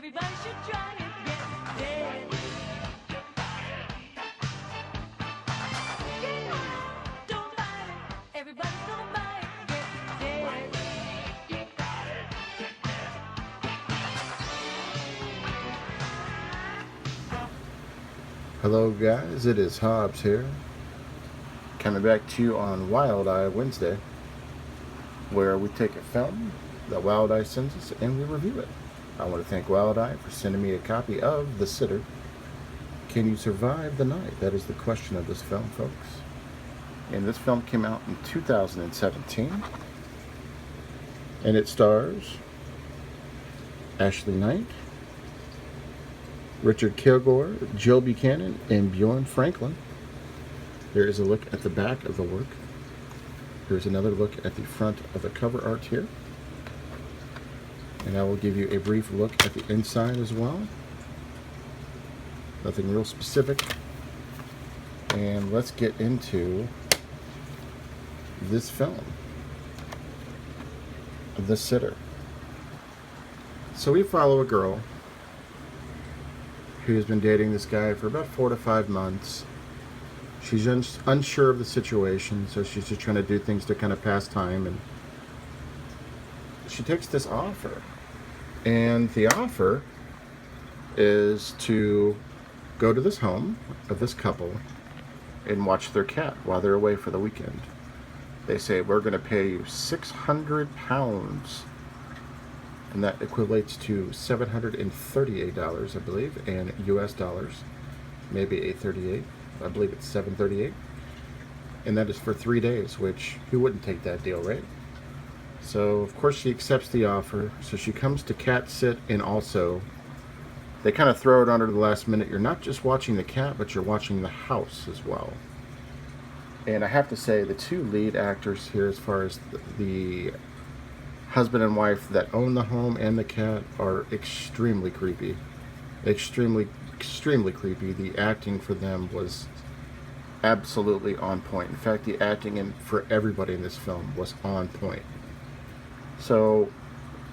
Everybody should try it. Get dead. Get out. Don't buy it. Everybody's gonna buy it. Get dead. Hello guys, it is Hobbs here, coming back to you on Wild Eye Wednesday, where we take a film that Wild Eye sends us and we review it. I want to thank Wild Eye for sending me a copy of The Sitter. Can you survive the night? That is the question of this film, folks. And this film came out in 2017, and it stars Ashley Knight, Richard Kilgore, Jill Buchanan, and Bjorn Franklin. There is a look at the back of the work. Here's another look at the front of the cover art here. And I will give you a brief look at the inside as well. Nothing real specific. And let's get into this film, The Sitter. So we follow a girl who's been dating this guy for about 4 to 5 months. She's unsure of the situation, so she's just trying to do things to kind of pass time, and she takes this offer. And the offer is to go to this home of this couple and watch their cat while they're away for the weekend. They say, we're going to pay you £600, and that equates to $738, I believe, and US dollars, maybe 838. I believe it's 738, and that is for 3 days, which who wouldn't take that deal, right? So of course she accepts the offer. So she comes to cat sit, and also they kind of throw it under the last minute. You're not just watching the cat, but you're watching the house as well. And I have to say, the two lead actors here, as far as the husband and wife that own the home and the cat, are extremely creepy. Extremely creepy. The acting for them was absolutely on point. In fact, the acting for everybody in this film was on point. So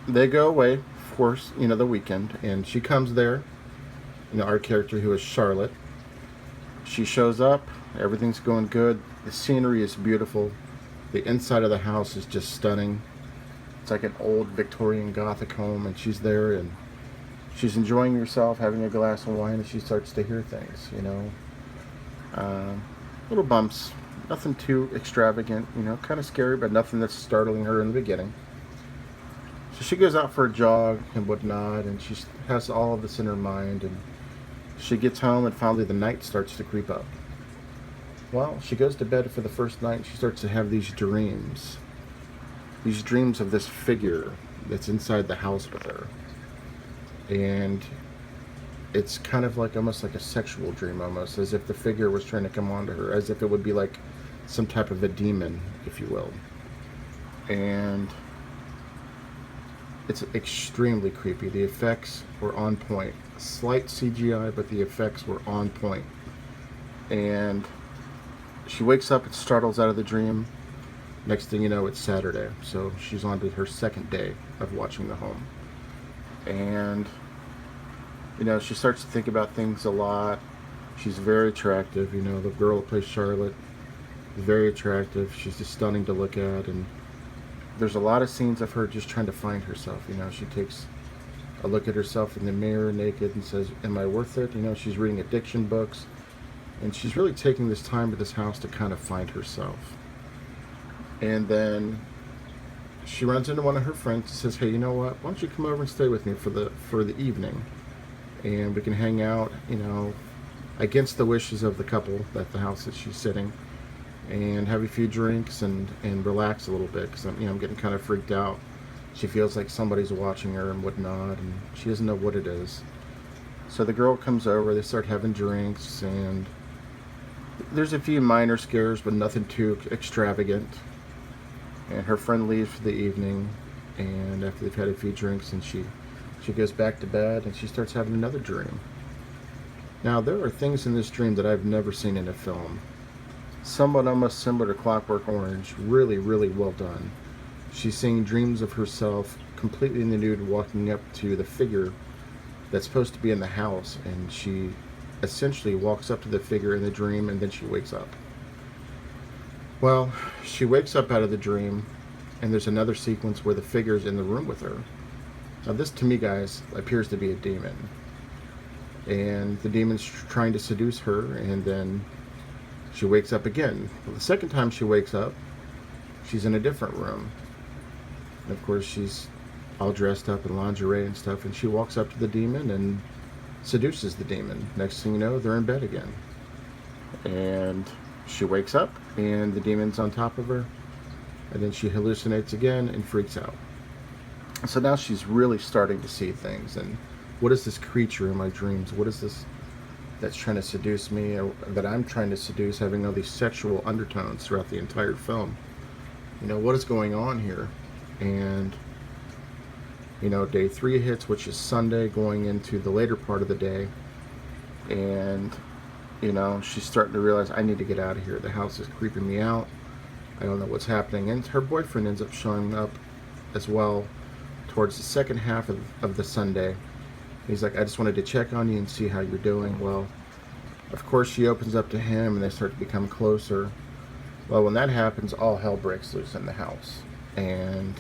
they go away, of course, the weekend, and she comes there. Our character, who is Charlotte, she shows up. Everything's going good. The scenery is beautiful. The inside of the house is just stunning. It's like an old Victorian Gothic home, and she's there, and she's enjoying herself, having a glass of wine, and she starts to hear things, little bumps, nothing too extravagant, kind of scary, but nothing that's startling her in the beginning. So she goes out for a jog and whatnot, and she has all of this in her mind, and she gets home, and finally the night starts to creep up. Well, she goes to bed for the first night, and she starts to have these dreams of this figure that's inside the house with her. And it's kind of like almost like a sexual dream, almost as if the figure was trying to come onto her, as if it would be like some type of a demon, if you will. And it's extremely creepy. The effects were on point. Slight CGI, but the effects were on point. And she wakes up and startles out of the dream. Next thing you know, it's Saturday, so she's on to her second day of watching the home. And she starts to think about things a lot. She's very attractive. The girl who plays Charlotte is very attractive. She's just stunning to look at, and there's a lot of scenes of her just trying to find herself. She takes a look at herself in the mirror naked and says, am I worth it? She's reading addiction books, and she's really taking this time at this house to kind of find herself. And then she runs into one of her friends and says, hey, you know what? Why don't you come over and stay with me for the evening? And we can hang out, against the wishes of the couple at the house that she's sitting, and have a few drinks and relax a little bit, because I'm getting kind of freaked out. She feels like somebody's watching her and whatnot, and she doesn't know what it is. So the girl comes over, they start having drinks, and there's a few minor scares, but nothing too extravagant. And her friend leaves for the evening, and after they've had a few drinks, and she goes back to bed, and she starts having another dream. Now, there are things in this dream that I've never seen in a film. Somewhat almost similar to Clockwork Orange. Really, really well done. She's seeing dreams of herself completely in the nude, walking up to the figure that's supposed to be in the house, and she essentially walks up to the figure in the dream, and then she wakes up. Well, she wakes up out of the dream, and there's another sequence where the figure's in the room with her. Now this, to me, guys, appears to be a demon. And the demon's trying to seduce her, and then she wakes up again. Well, the second time she wakes up, she's in a different room. And of course, she's all dressed up in lingerie and stuff, and she walks up to the demon and seduces the demon. Next thing you know, they're in bed again. And she wakes up, and the demon's on top of her, and then she hallucinates again and freaks out. So now she's really starting to see things, and what is this creature in my dreams? What is this that's trying to seduce me, or that I'm trying to seduce, having all these sexual undertones throughout the entire film? You know, what is going on here? And, you know, day 3 hits, which is Sunday, going into the later part of the day, and, you know, she's starting to realize, I need to get out of here. The house is creeping me out. I don't know what's happening. And her boyfriend ends up showing up as well towards the second half of the Sunday. He's like, I just wanted to check on you and see how you're doing. Well, of course, she opens up to him, and they start to become closer. Well, when that happens, all hell breaks loose in the house. And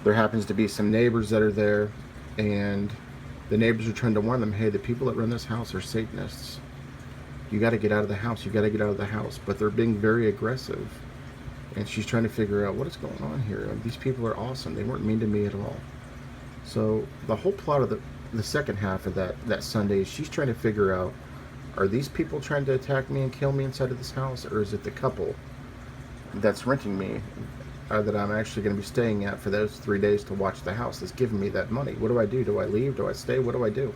there happens to be some neighbors that are there, and the neighbors are trying to warn them, hey, the people that run this house are Satanists. You got to get out of the house. You got to get out of the house. But they're being very aggressive. And she's trying to figure out what is going on here. These people are awesome. They weren't mean to me at all. So the whole plot of the second half of that Sunday, she's trying to figure out, are these people trying to attack me and kill me inside of this house, or is it the couple that's renting me, that I'm actually going to be staying at for those 3 days to watch the house, that's giving me that money? What do I do? Do I leave? Do I stay? What do I do?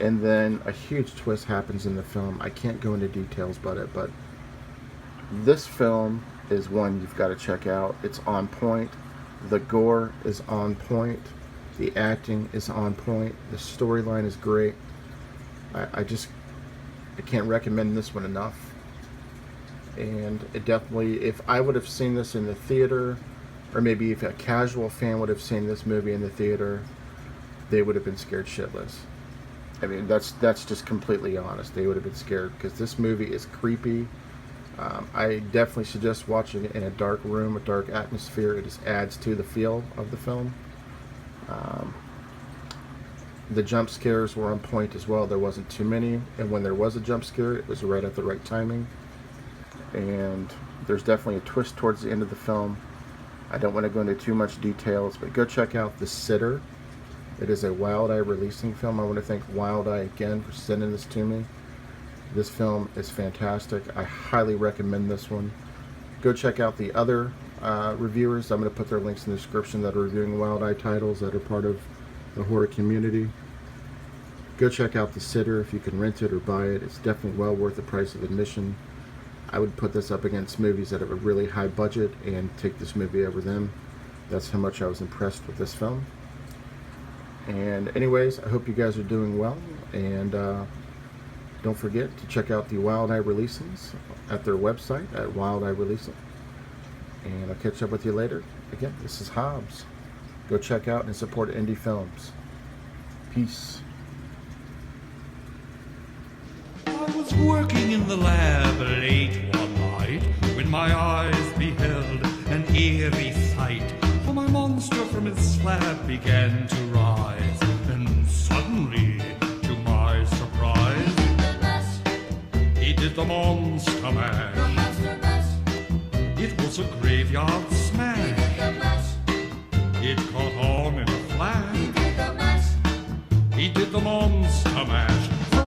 And then a huge twist happens in the film. I can't go into details about it, but this film is one you've got to check out. It's on point. The gore is on point. The acting is on point. The storyline is great. I can't recommend this one enough. And it definitely, if I would have seen this in the theater, or maybe if a casual fan would have seen this movie in the theater, they would have been scared shitless. I mean, that's just completely honest. They would have been scared, because this movie is creepy. I definitely suggest watching it in a dark room, a dark atmosphere. It just adds to the feel of the film. The jump scares were on point as well. There wasn't too many, and when there was a jump scare, it was right at the right timing. And there's definitely a twist towards the end of the film. I don't want to go into too much details, but go check out The Sitter. It is a Wild Eye releasing film. I want to thank Wild Eye again for sending this to me. This film is fantastic. I highly recommend this one. Go check out the other reviewers. I'm going to put their links in the description that are reviewing Wild Eye titles that are part of the horror community. Go check out The Sitter if you can rent it or buy it. It's definitely well worth the price of admission. I would put this up against movies that have a really high budget and take this movie over them. That's how much I was impressed with this film. And anyways, I hope you guys are doing well, and don't forget to check out the Wild Eye releasings at their website at Wild Eye Releasing. And I'll catch up with you later. Again, this is Hobbs. Go check out and support indie films. Peace. I was working in the lab late one night when my eyes beheld an eerie sight. For my monster from its slab began to rise, and suddenly, to my surprise, he did the monster mash. It was a graveyard smash. It caught on in a flash. He did the monster mash.